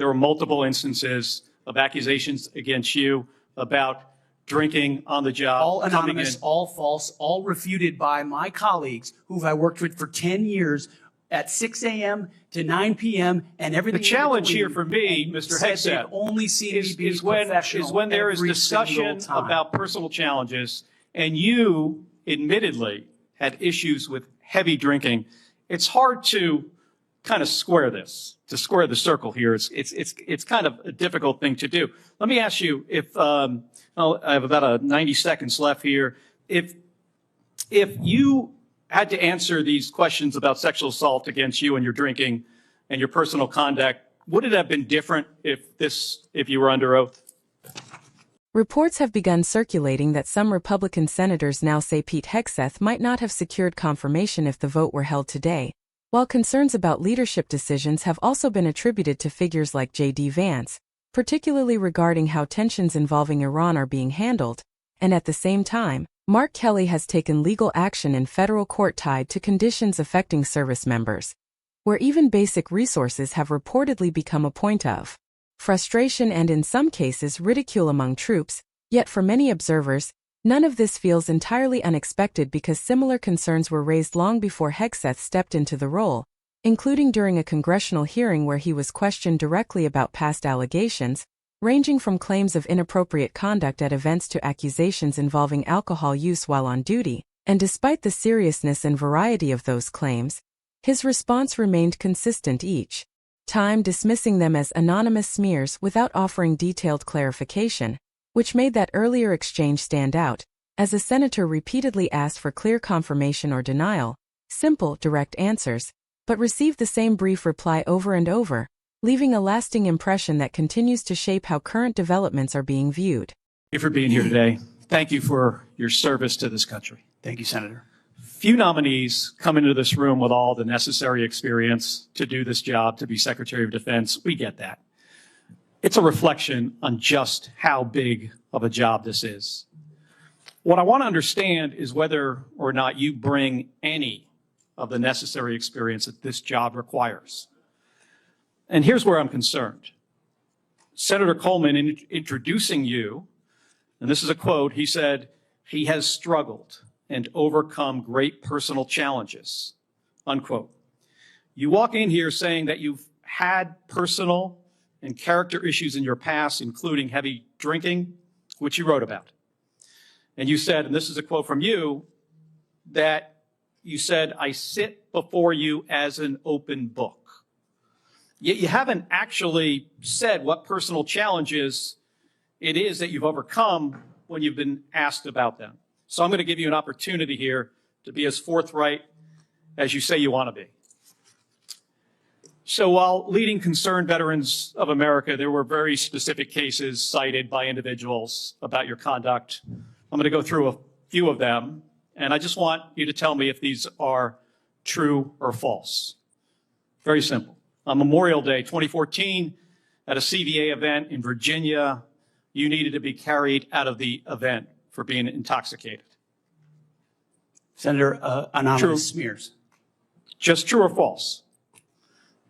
there were multiple instances of accusations against you about drinking on the job. All anonymous, all false, all refuted by my colleagues who I worked with for 10 years at 6 a.m. to 9 p.m. and everything. The challenge here for me, Mr. Hegseth, only is when there is discussion about personal challenges and you admittedly had issues with heavy drinking. It's hard to kind of square this, to square the circle here. It's kind of a difficult thing to do. Let me ask you if, I have about 90 seconds left here. If you had to answer these questions about sexual assault against you and your drinking and your personal conduct, would it have been different if you were under oath? Reports have begun circulating that some Republican senators now say Pete Hegseth might not have secured confirmation if the vote were held today, while concerns about leadership decisions have also been attributed to figures like J.D. Vance, particularly regarding how tensions involving Iran are being handled, and at the same time, Mark Kelly has taken legal action in federal court tied to conditions affecting service members, where even basic resources have reportedly become a point of frustration and in some cases ridicule among troops, yet for many observers, none of this feels entirely unexpected because similar concerns were raised long before Hegseth stepped into the role, including during a congressional hearing where he was questioned directly about past allegations, ranging from claims of inappropriate conduct at events to accusations involving alcohol use while on duty, and despite the seriousness and variety of those claims, his response remained consistent each time, dismissing them as anonymous smears without offering detailed clarification, which made that earlier exchange stand out, as a senator repeatedly asked for clear confirmation or denial, simple, direct answers, but received the same brief reply over and over, leaving a lasting impression that continues to shape how current developments are being viewed. Thank you for being here today. Thank you for your service to this country. Thank you, Senator. Few nominees come into this room with all the necessary experience to do this job, to be Secretary of Defense. We get that. It's a reflection on just how big of a job this is. What I want to understand is whether or not you bring any of the necessary experience that this job requires. And here's where I'm concerned. Senator Coleman, in introducing you, and this is a quote, he said, "He has struggled and overcome great personal challenges," unquote. You walk in here saying that you've had personal and character issues in your past, including heavy drinking, which you wrote about. And you said, and this is a quote from you, that you said, "I sit before you as an open book." Yet you haven't actually said what personal challenges it is that you've overcome when you've been asked about them. So I'm going to give you an opportunity here to be as forthright as you say you want to be. So while leading Concerned Veterans of America, there were very specific cases cited by individuals about your conduct. I'm going to go through a few of them, and I just want you to tell me if these are true or false. Very simple. On Memorial Day 2014, at a CVA event in Virginia, you needed to be carried out of the event for being intoxicated. Senator, anonymous True. smears. Just true or false?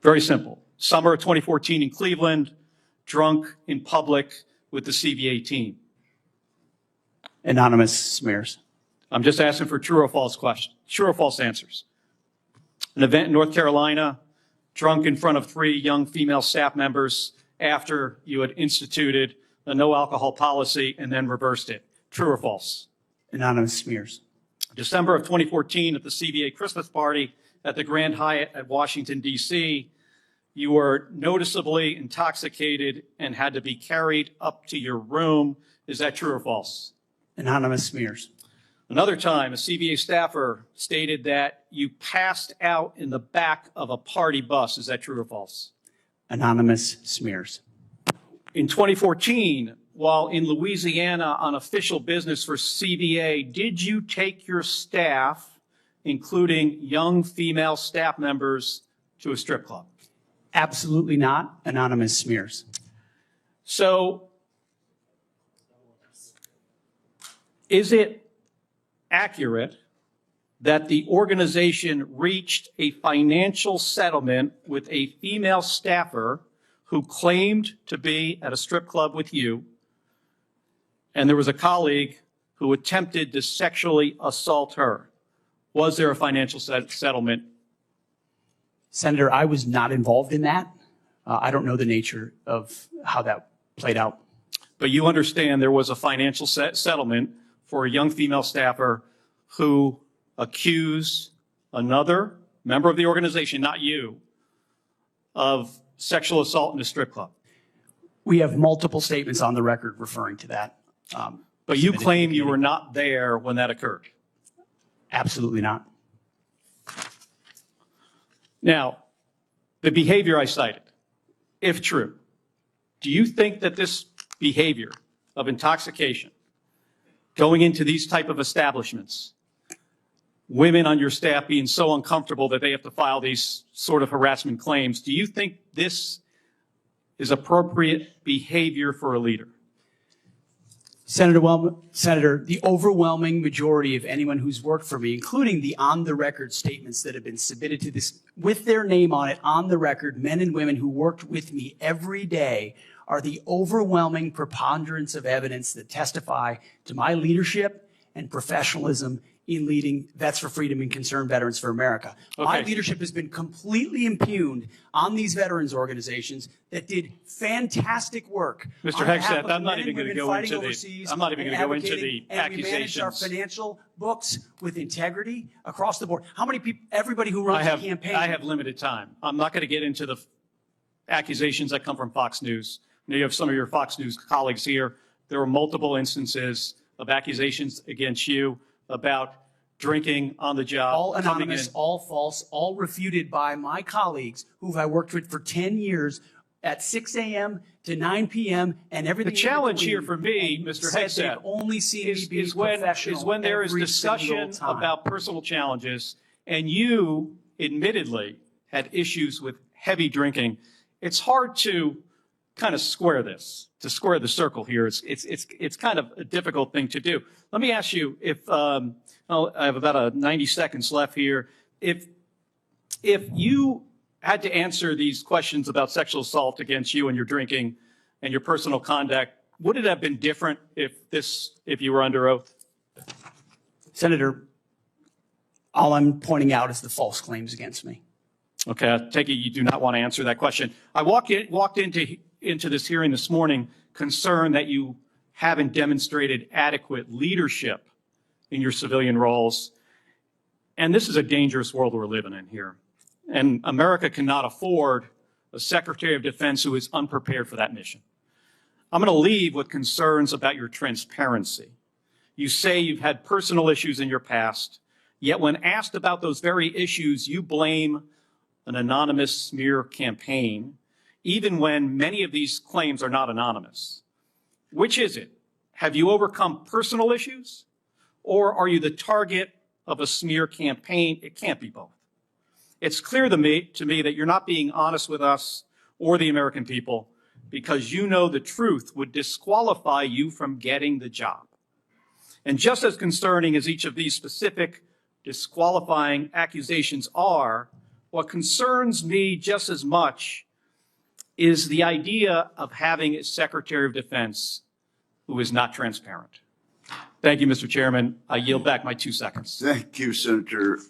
Very simple. Summer of 2014 in Cleveland, drunk in public with the CVA team. Anonymous smears. I'm just asking for true or false questions. True or false answers. An event in North Carolina, drunk in front of 3 young female staff members after you had instituted a no alcohol policy and then reversed it. True or false? Anonymous smears. December of 2014 at the CVA Christmas party at the Grand Hyatt at Washington, D.C., you were noticeably intoxicated and had to be carried up to your room. Is that true or false? Anonymous smears. Another time, a CVA staffer stated that you passed out in the back of a party bus. Is that true or false? Anonymous smears. In 2014, while in Louisiana on official business for CVA, did you take your staff, including young female staff members, to a strip club? Absolutely not. Anonymous smears. So, is it accurate that the organization reached a financial settlement with a female staffer who claimed to be at a strip club with you, and there was a colleague who attempted to sexually assault her. Was there a financial settlement? Senator, I was not involved in that. I don't know the nature of how that played out. But you understand there was a financial settlement for a young female staffer who accused another member of the organization, not you, of sexual assault in a strip club. We have multiple statements on the record referring to that. But you claim you were not there when that occurred. Absolutely not. Now, the behavior I cited, if true, do you think that this behavior of intoxication, going into these type of establishments, women on your staff being so uncomfortable that they have to file these sort of harassment claims, do you think this is appropriate behavior for a leader? Senator, the overwhelming majority of anyone who's worked for me, including the on-the-record statements that have been submitted to this, with their name on it, on the record, men and women who worked with me every day, are the overwhelming preponderance of evidence that testify to my leadership and professionalism in leading Vets for Freedom and Concerned Veterans for America. Okay. My leadership has been completely impugned on these veterans organizations that did fantastic work. Mr. Hegseth, I'm not even going to go into the And we managed our accusations. financial books with integrity across the board. How many people, everybody who runs a campaign. I have limited time. I'm not going to get into the accusations that come from Fox News. You have some of your Fox News colleagues here. There were multiple instances of accusations against you about drinking on the job. All anonymous, all false, all refuted by my colleagues who I worked with for 10 years at 6 a.m. to 9 p.m. and everything. The challenge here for me, Mr. Hegseth, only see is when there is discussion about personal challenges and you admittedly had issues with heavy drinking. It's hard to kind of square this, to square the circle here. It's kind of a difficult thing to do. Let me ask you if, I have about 90 seconds left here. If you had to answer these questions about sexual assault against you and your drinking and your personal conduct, would it have been different if you were under oath? Senator, all I'm pointing out is the false claims against me. Okay, I take it you do not want to answer that question. I walked into this hearing this morning concerned that you haven't demonstrated adequate leadership in your civilian roles. And this is a dangerous world we're living in here. And America cannot afford a Secretary of Defense who is unprepared for that mission. I'm going to leave with concerns about your transparency. You say you've had personal issues in your past, yet when asked about those very issues, you blame an anonymous smear campaign, even when many of these claims are not anonymous. Which is it? Have you overcome personal issues, or are you the target of a smear campaign? It can't be both. It's clear to me that you're not being honest with us or the American people because you know the truth would disqualify you from getting the job. And just as concerning as each of these specific disqualifying accusations are, what concerns me just as much is the idea of having a Secretary of Defense who is not transparent. Thank you, Mr. Chairman. I yield back my 2 seconds. Thank you, Senator.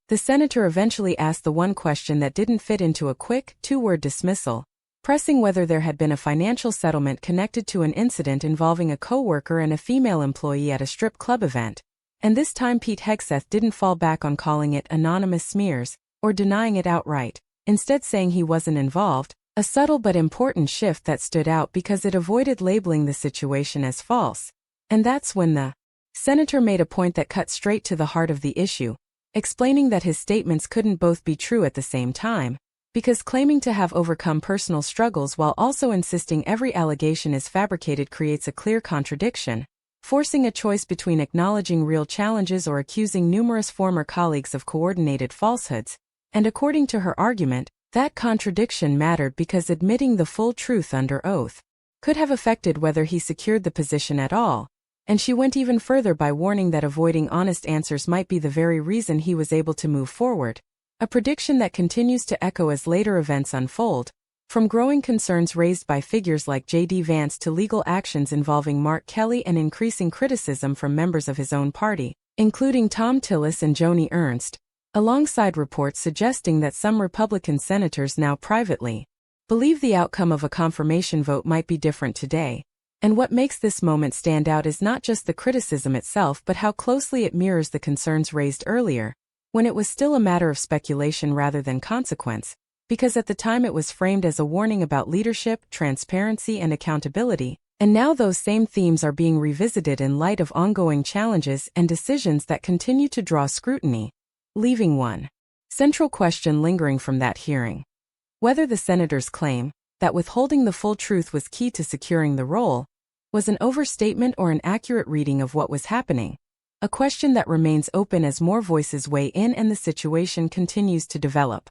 The senator eventually asked the one question that didn't fit into a quick, two-word dismissal, pressing whether there had been a financial settlement connected to an incident involving a coworker and a female employee at a strip club event. And this time Pete Hegseth didn't fall back on calling it anonymous smears or denying it outright, instead saying he wasn't involved, a subtle but important shift that stood out because it avoided labeling the situation as false. And that's when the senator made a point that cut straight to the heart of the issue, explaining that his statements couldn't both be true at the same time, because claiming to have overcome personal struggles while also insisting every allegation is fabricated creates a clear contradiction, forcing a choice between acknowledging real challenges or accusing numerous former colleagues of coordinated falsehoods. And according to her argument, that contradiction mattered because admitting the full truth under oath could have affected whether he secured the position at all. And she went even further by warning that avoiding honest answers might be the very reason he was able to move forward, a prediction that continues to echo as later events unfold. From growing concerns raised by figures like J.D. Vance to legal actions involving Mark Kelly and increasing criticism from members of his own party, including Tom Tillis and Joni Ernst, alongside reports suggesting that some Republican senators now privately believe the outcome of a confirmation vote might be different today. And what makes this moment stand out is not just the criticism itself but how closely it mirrors the concerns raised earlier, when it was still a matter of speculation rather than consequence, because at the time it was framed as a warning about leadership, transparency, and accountability, and now those same themes are being revisited in light of ongoing challenges and decisions that continue to draw scrutiny, leaving one central question lingering from that hearing: whether the senators' claim that withholding the full truth was key to securing the role was an overstatement or an accurate reading of what was happening, a question that remains open as more voices weigh in and the situation continues to develop.